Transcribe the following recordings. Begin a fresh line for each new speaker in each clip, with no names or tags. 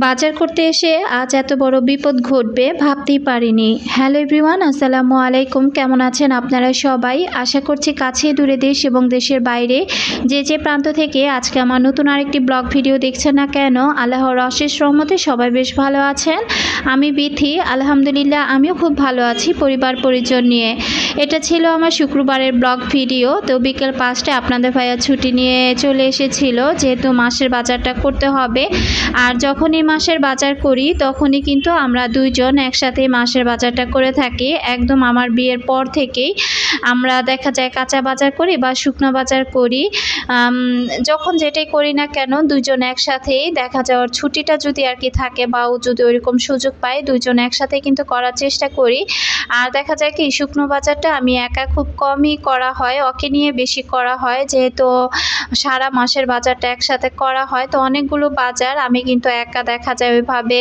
বাজার করতে এসে আজ এত বড় বিপদ ঘটবে ভাবতেই পারিনি। হ্যালো এভরিওয়ান, আসসালামু আলাইকুম। কেমন আছেন আপনারা সবাই? আশা করছি কাছে দূরে দেশ এবং দেশের বাইরে যে প্রান্ত থেকে আজকে আমার নতুন আরেকটি ব্লগ ভিডিও দেখছেন না কেন, আল্লাহর অশেষ রহমতে সবাই বেশ ভালো আছেন। আমি বিথি, আলহামদুলিল্লাহ আমিও খুব ভালো আছি পরিবার পরিজন নিয়ে। এটা ছিল আমার শুক্রবারের ব্লগ ভিডিও। তো বিকেল 5টায় আপনাদের ভাইয়া ছুটি নিয়ে চলে এসেছিল, যেহেতু মাসের বাজারটা করতে হবে। আর যখনই মাসের বাজার করি তখনই কিন্তু আমরা দুইজন একসাথে মাসের বাজারটা করে থাকি। একদম আমার বিয়ের পর থেকেই আমরা দেখা যায় কাঁচা বাজার করি বা শুকনো বাজার করি। যখন যেটাই করি না কেন দুইজন একসাথেই দেখা যাওয়ার ছুটিটা যদি আর কি থাকে বা যদি ওইরকম সুযোগ পাই দুইজন একসাথে কিন্তু করার চেষ্টা করি। আর দেখা যায় কি শুকনো বাজারটা আমি একা খুব কমই করা হয়, ওকে নিয়ে বেশি করা হয়, যেহেতু সারা মাসের বাজারটা একসাথে করা হয়। তো অনেকগুলো বাজার আমি কিন্তু একা দেখা যায় ওইভাবে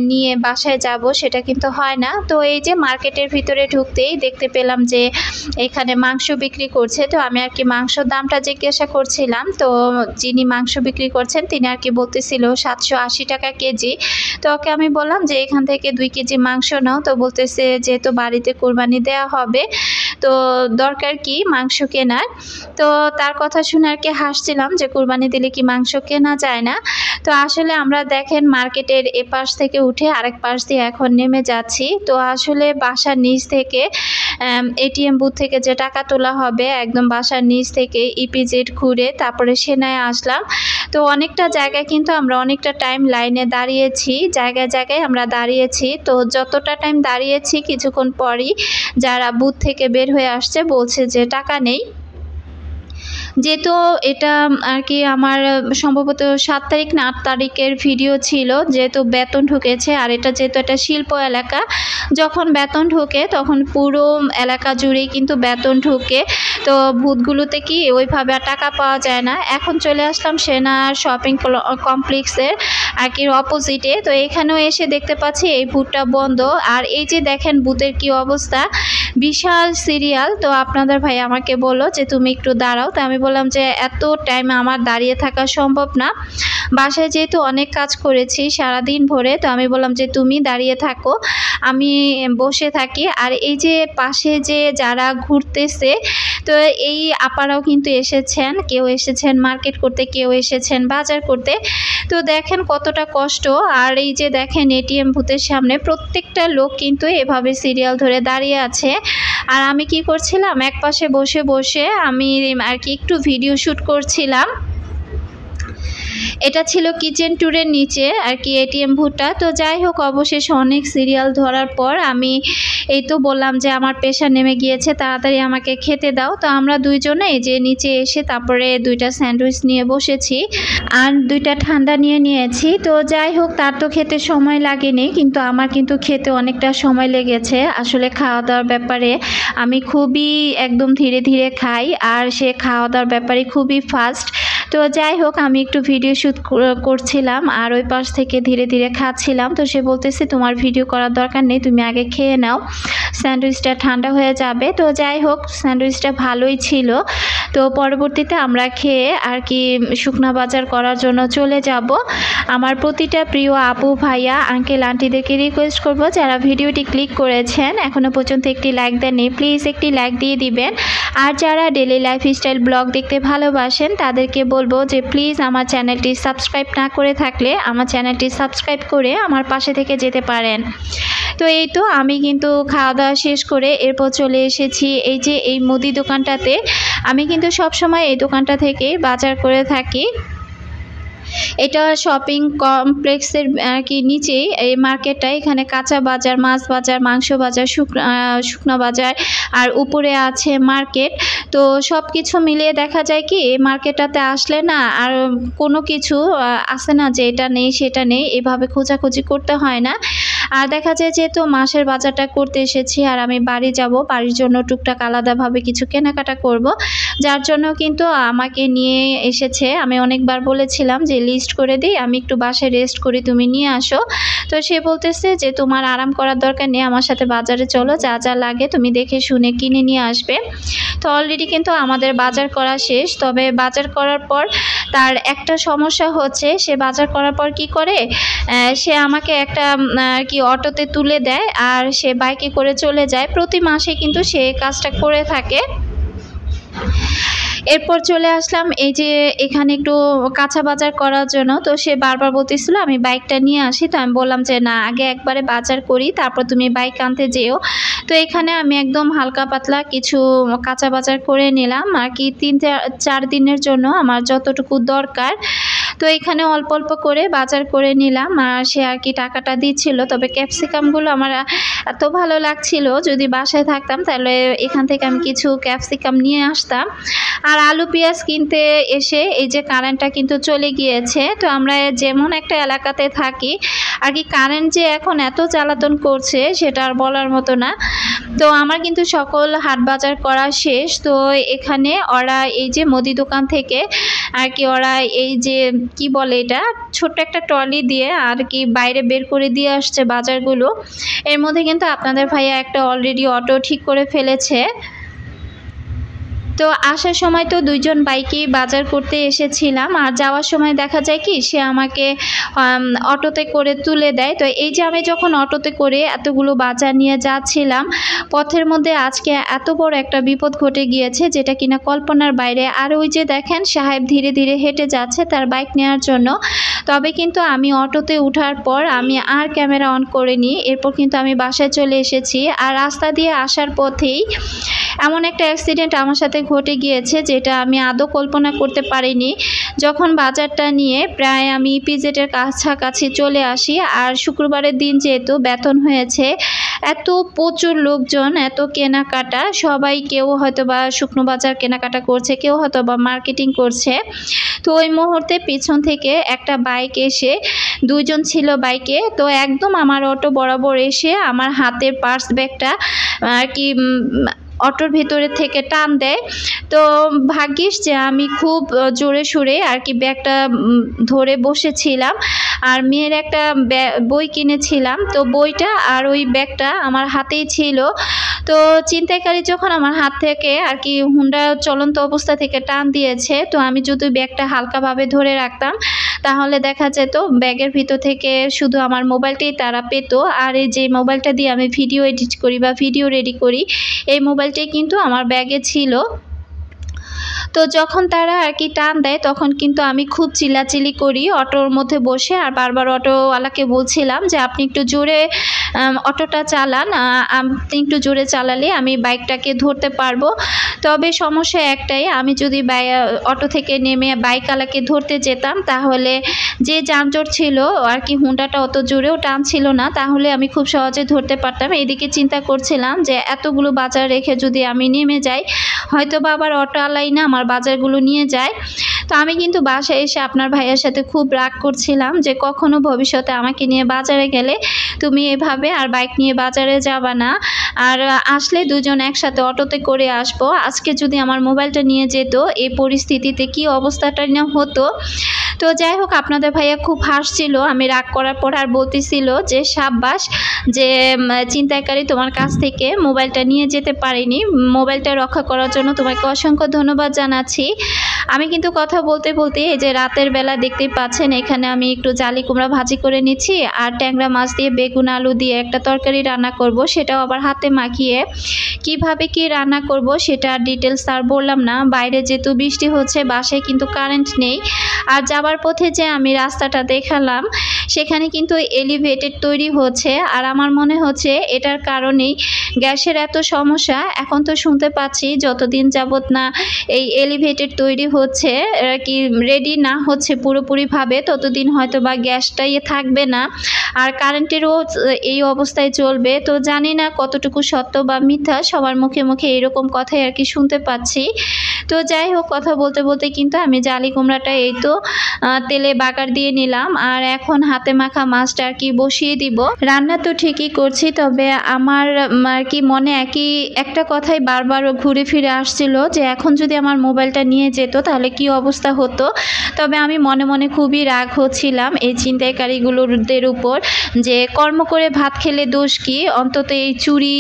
নিয়ে বাসায় যাব সেটা কিন্তু হয় না। তো এই যে মার্কেটের ভিতরে ঢুকতেই দেখতে পেলাম যে এখানে মাংস বিক্রি করছে। তো আমি আর কি মাংসর দামটা জিজ্ঞাসা করছিলাম। তো যিনি মাংস বিক্রি করছেন তিনি আর কি বলতেছিল 780 টাকা কেজি। তো ওকে আমি বললাম যে এখান থেকে 2 কেজি মাংস নাও। তো বলতেছে যেহেতু বাড়িতে কোরবানি দেওয়া হবে তো দরকার কি মাংস কেনার। তো তার কথা শুনে আর কি হাসছিলাম যে কোরবানি দিলে কি মাংস কেনা যায় না। তো আসলে আমরা দেখেন মার্কেটের এপাশ থেকে উঠে আরেক পাশ দিয়ে এখন নেমে যাচ্ছি। তো আসলে বাসার নিচ থেকে এটিএম বুথ থেকে যে টাকা তোলা হবে একদম বাসার নিচ থেকে ইপিজেড ঘুরে তারপরে সেনায় আসলাম। তো অনেকটা জায়গায় কিন্তু আমরা অনেকটা টাইম লাইনে দাঁড়িয়েছি, জায়গায় জায়গায় আমরা দাঁড়িয়েছি। তো যতটা টাইম দাঁড়িয়েছি কিছুক্ষণ পরই যারা বুথ থেকে বের হয়ে আসছে বলছে যে টাকা নেই। যেহেতু এটা আর কি আমার সম্ভবত 7 তারিখ না 8 তারিখের ভিডিও ছিল, যেহেতু বেতন ঢুকেছে। আর এটা যেহেতু একটা শিল্প এলাকা, যখন বেতন ঢোকে তখন পুরো এলাকা জুড়েই কিন্তু বেতন ঢোকে। তো বুথগুলোতে কি ওইভাবে আর টাকা পাওয়া যায় না। এখন চলে আসলাম সেনা শপিং কমপ্লেক্সের আর কি অপোজিটে। তো এখানেও এসে দেখতে পাচ্ছি এই বুথটা বন্ধ। আর এই যে দেখেন বুথের কি অবস্থা, বিশাল সিরিয়াল। তো আপনাদের ভাই আমাকে বললো যে তুমি একটু দাঁড়াও। তো আমি বললাম যে এত টাইম আমার দাঁড়িয়ে থাকা সম্ভব না, বাসায় যেহেতু অনেক কাজ করেছি সারাদিন ভরে। তো আমি বললাম যে তুমি দাঁড়িয়ে থাকো, আমি বসে থাকি। আর এই যে পাশে যে যারা ঘুরতেছে তো এই আপারাও কিন্তু এসেছেন, কেউ এসেছেন মার্কেট করতে, কেউ এসেছেন বাজার করতে। তো দেখেন কতটা কষ্ট। আর এই যে দেখেন এটিএম বুথের সামনে প্রত্যেকটা লোক কিন্তু এভাবে সিরিয়াল ধরে দাঁড়িয়ে আছে। আর আমি কি করছিলাম, এক পাশে বসে বসে আমি আর কি একটু ভিডিও শ্যুট করছিলাম। এটা ছিল কিচেন ট্যুরের নিচে আর কি এটিএম বুথটা। তো যাই হোক অবশেষে অনেক সিরিয়াল ধরার পর আমি এই তো বললাম যে আমার প্রেশার নেমে গিয়েছে, তাড়াতাড়ি আমাকে খেতে দাও। তো আমরা দুইজনে এই যে নিচে এসে তারপরে 2টা স্যান্ডউইচ নিয়ে বসেছি আর 2টা ঠান্ডা নিয়ে নিয়েছি। তো যাই হোক তার তো খেতে সময় লাগেনি, কিন্তু আমার কিন্তু খেতে অনেকটা সময় লেগেছে। আসলে খাওয়া দাওয়ার ব্যাপারে আমি খুবই একদম ধীরে ধীরে খাই, আর সে খাওয়া দাওয়ার ব্যাপারে খুবই ফাস্ট। তো যাই হোক আমি একটু ভিডিও শ্যুট করছিলাম আর ওই পাশ থেকে ধীরে ধীরে খাচ্ছিলাম। তো সে বলতেছে তোমার ভিডিও করার দরকার নেই, তুমি আগে খেয়ে নাও, স্যান্ডউইচটা ঠান্ডা হয়ে যাবে। তো যাই হোক স্যান্ডউইচটা ভালোই ছিল। তো পরবর্তীতে আমরা খেয়ে আর কি শুকনা বাজার করার জন্য চলে যাব। আমার প্রতিটা প্রিয় আপু ভাইয়া আঙ্কেল আন্টিদেরকে রিকোয়েস্ট করব যারা ভিডিওটি ক্লিক করেছেন এখনও পর্যন্ত একটি লাইক দেননি, প্লিজ একটি লাইক দিয়ে দিবেন। আর যারা ডেলি লাইফস্টাইল ব্লগ দেখতে ভালোবাসেন তাদেরকে বলবো যে প্লিজ আমার চ্যানেলটি সাবস্ক্রাইব না করে থাকলে আমার চ্যানেলটি সাবস্ক্রাইব করে আমার পাশে থেকে যেতে পারেন। তো এই তো আমি কিন্তু খাওয়া দাওয়া শেষ করে এরপর চলে এসেছি এই যে এই মুদি দোকানটাতে। আমি কিন্তু সবসময় এই দোকানটা থেকে বাজার করে থাকি। এটা শপিং কমপ্লেক্সের আর কি নিচেই এই মার্কেটটা। এখানে কাঁচা বাজার, মাছ বাজার, মাংস বাজার, শুকনো বাজার আর উপরে আছে মার্কেট। তো সব কিছু মিলিয়ে দেখা যায় কি এই মার্কেটটাতে আসলে না আর কোনো কিছু আসে না যে এটা নেই সেটা নেই, এভাবে খোঁজাখুঁজি করতে হয় না। আর দেখা যায় যেহেতু মাসের বাজারটা করতে এসেছি আর আমি বাড়ি যাব, বাড়ির জন্য টুকটাক আলাদাভাবে কিছু কেনাকাটা করব, যার জন্য কিন্তু আমাকে নিয়ে এসেছে। আমি অনেকবার বলেছিলাম যে লিস্ট করে দিই, আমি একটু বাসায় রেস্ট করি, তুমি নিয়ে আসো। তো তো সে বলতেছে যে তোমার আরাম করার দরকার নেই, আমার সাথে বাজারে চলো, যা যা লাগে তুমি দেখে শুনে কিনে নিয়ে আসবে। তো অলরেডি কিন্তু আমাদের বাজার করা শেষ। তবে বাজার করার পর তার একটা সমস্যা হচ্ছে, সে বাজার করার পর কি করে, সে আমাকে একটা আর কি অটোতে তুলে দেয় আর সে বাইকে করে চলে যায়। প্রতি মাসে কিন্তু সে কাজটা করে থাকে। এরপর চলে আসলাম এই যে এখানে একটু কাঁচা বাজার করার জন্য। তো সে বারবার বলতেছিল আমি বাইকটা নিয়ে আসি। তো আমি বললাম যে না, আগে একবারে বাজার করি, তারপর তুমি বাইক আনতে যেও। তো এখানে আমি একদম হালকা পাতলা কিছু কাঁচা বাজার করে নিলাম আর কি 3-4 দিনের জন্য আমার যতটুকু দরকার। তো এখানে অল্প অল্প করে বাজার করে নিলাম আর সে আর কি টাকাটা দিচ্ছিল। তবে ক্যাপসিকামগুলো আমার এত ভালো লাগছিল, যদি বাসায় থাকতাম তাহলে এখান থেকে আমি কিছু ক্যাপসিকাম নিয়ে আসতাম। আর আলু পেঁয়াজ কিনতে এসে এই যে কারেন্টটা কিন্তু চলে গিয়েছে। তো আমরা যেমন একটা এলাকাতে থাকি আর কি, কারেন্ট যে এখন এত জ্বালাতন করছে সেটা আর বলার মতো না। তো আমার কিন্তু সকল হাট বাজার করা শেষ। তো এখানে ওরা এই যে মুদি দোকান থেকে আর কি ওরা এই যে কি বলে এটা, ছোট্ট একটা ট্রলি দিয়ে আর কি বাইরে বের করে দিয়ে আসছে বাজারগুলো। এর মধ্যে কিন্তু আপনাদের ভাইয়া একটা অলরেডি অটো ঠিক করে ফেলেছে। তো আসার সময় তো দুইজন বাইকেই বাজার করতে এসেছিলাম, আর যাওয়ার সময় দেখা যায় কি সে আমাকে অটোতে করে তুলে দেয়। তো এই যে আমি যখন অটোতে করে এতগুলো বাজার নিয়ে যাচ্ছিলাম, পথের মধ্যে আজকে এত বড় একটা বিপদ ঘটে গিয়েছে যেটা কিনা কল্পনার বাইরে। আর ওই যে দেখেন সাহেব ধীরে ধীরে হেঁটে যাচ্ছে তার বাইক নেওয়ার জন্য। তবে কিন্তু আমি অটোতে ওঠার পর আমি আর ক্যামেরা অন করিনি। এরপর কিন্তু আমি বাসায় চলে এসেছি। আর রাস্তা দিয়ে আসার পথেই এমন একটা অ্যাক্সিডেন্ট আমার সাথে ঘটে গিয়েছে যেটা আমি আদৌ কল্পনা করতে পারিনি। যখন বাজারটা নিয়ে প্রায় আমি ইপিজেডের কাছাকাছি চলে আসি, আর শুক্রবারের দিন যেহেতু বেতন হয়েছে, এত প্রচুর লোকজন, এত কেনাকাটা, সবাই কেউ হয়তো বা শুকনো বাজার কেনাকাটা করছে, কেউ হয়তো বা মার্কেটিং করছে। তো ওই মুহূর্তে পিছন থেকে একটা বাইক এসে, দুইজন ছিল বাইকে, তো একদম আমার অটো বরাবর এসে আমার হাতের পার্স ব্যাগটা আর কি অটোর ভেতরে থেকে টান দেয়। তো ভাগ্যিস যে আমি খুব জোরে সোরে আর কি ব্যাগটা ধরে বসেছিলাম। আর মেয়ের একটা বই কিনেছিলাম, তো বইটা আর ওই ব্যাগটা আমার হাতেই ছিল। তো ছিনতাইকারী যখন আমার হাত থেকে আর কি হুন্ডা চলন্ত অবস্থা থেকে টান দিয়েছে, তো আমি যদি ব্যাগটা হালকাভাবে ধরে রাখতাম তাহলে দেখা যেত ব্যাগের ভিতর থেকে শুধু আমার মোবাইলটাই তারা পেত। আর এই যে মোবাইলটা দিয়ে আমি ভিডিও এডিট করি বা ভিডিও রেডি করি, এই মোবাইলটাই কিন্তু আমার ব্যাগে ছিল। তো যখন তারা আর কি টান দেয় তখন কিন্তু আমি খুব চিল্লাচিল্লি করি অটোর মধ্যে বসে, আর বারবার অটোওয়ালাকে বলছিলাম যে আপনি একটু জোরে অটোটা চালান, আপনি একটু জোরে চালালে আমি বাইকটাকে ধরতে পারবো। তবে সমস্যা একটাই, আমি যদি অটো থেকে নেমে বাইকওয়ালাকে ধরতে যেতাম তাহলে যে যানজট ছিল আর কি, হুন্ডাটা অত জোরেও টানছিল না, তাহলে আমি খুব সহজে ধরতে পারতাম। এইদিকে চিন্তা করছিলাম যে এতগুলো বাজার রেখে যদি আমি নেমে যাই, হয়তো বা আবার অটোওয়ালাই না আমার বাজারগুলো নিয়ে যায়। তো আমি কিন্তু বাসায় এসে আপনার ভাইয়ের সাথে খুব রাগ করছিলাম যে কখনো ভবিষ্যতে আমাকে নিয়ে বাজারে গেলে তুমি এভাবে আর বাইক নিয়ে বাজারে যাবা না, আর আসলে দুজন একসাথে অটোতে করে আসবো। আজকে যদি আমার মোবাইলটা নিয়ে যেত, এই পরিস্থিতিতে কি অবস্থাটা না হতো। তো যাই হোক, আপনাদের ভাইয়া খুব হাসছিল আমি রাগ করার পর, আর বলতেছিল যে সাব্বাস যে ছিনতাইকারী তোমার কাছ থেকে মোবাইলটা নিয়ে যেতে পারেনি, মোবাইলটা রক্ষা করার জন্য তোমাকে অসংখ্য ধন্যবাদ জানাচ্ছি। আমি কিন্তু কথা বলতে বলতে এই যে রাতের বেলা দেখতেই পাচ্ছেন এখানে আমি একটু জালি কুমড়া ভাজি করে নিচ্ছি, আর ট্যাংরা মাছ দিয়ে বেগুন আলু দিয়ে একটা তরকারি রান্না করব, সেটাও আবার হাতে মাখিয়ে। কিভাবে কি রান্না করব সেটা ডিটেলস আর বললাম না, বাইরে যেহেতু বৃষ্টি হচ্ছে, বাসায় কিন্তু কারেন্ট নেই। আর যাবার পথে যে আমি রাস্তাটা দেখালাম সেখানে কিন্তু এলিভেটেড তৈরি হচ্ছে, আর আমার মনে হচ্ছে এটার কারণেই গ্যাসের এত সমস্যা। এখন তো শুনতে পাচ্ছি যতদিন যাবত না এই এলিভেটেড তৈরি হচ্ছে কি রেডি না হচ্ছে পুরোপুরিভাবে, ততদিন হয়তো বা গ্যাসটাই থাকবে না, আর কারেন্টেরও এই অবস্থায় চলবে। তো জানি না কতটুকু সত্য বা মিথ্যা, সবার মুখে মুখে এরকম কথাই আর কি শুনতে পাচ্ছি। তো যাই হোক, কথা বলতে বলতে কিন্তু আমি জালি কুমড়াটা এই তো তেলে বাগার দিয়ে নিলাম, আর এখন হাতে মাখা মাছটা আর কি বসিয়ে দিব। রান্না তো ঠিকই করছি, তবে আমার আর কি মনে একটা কথাই বারবার ঘুরে ফিরে আসছিল যে এখন যদি আমার মোবাইলটা নিয়ে যেত তাহলে কি অবস্থা হতো। তবে আমি মনে মনে খুবই রাগ হচ্ছিলাম এই ছিনতাইকারীগুলোদের উপর। যে কর্ম করে ভাত খেলে দোষ কি, অন্তত এই চুরি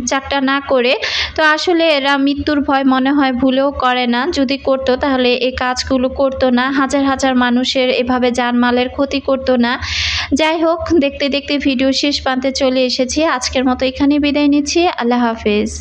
চারটা না করে। তো আসলে এরা মৃত্যুর ভয় মনে হয় ভুলেও করে না, যদি করতো তাহলে এই কাজগুলো করতো না, হাজার হাজার মানুষের এভাবে জানমালের ক্ষতি করতো না। যাই হোক, দেখতে দেখতে ভিডিও শেষ প্রান্তে চলে এসেছি। আজকের মতো এখানে বিদায় নিচ্ছি। আল্লাহ হাফেজ।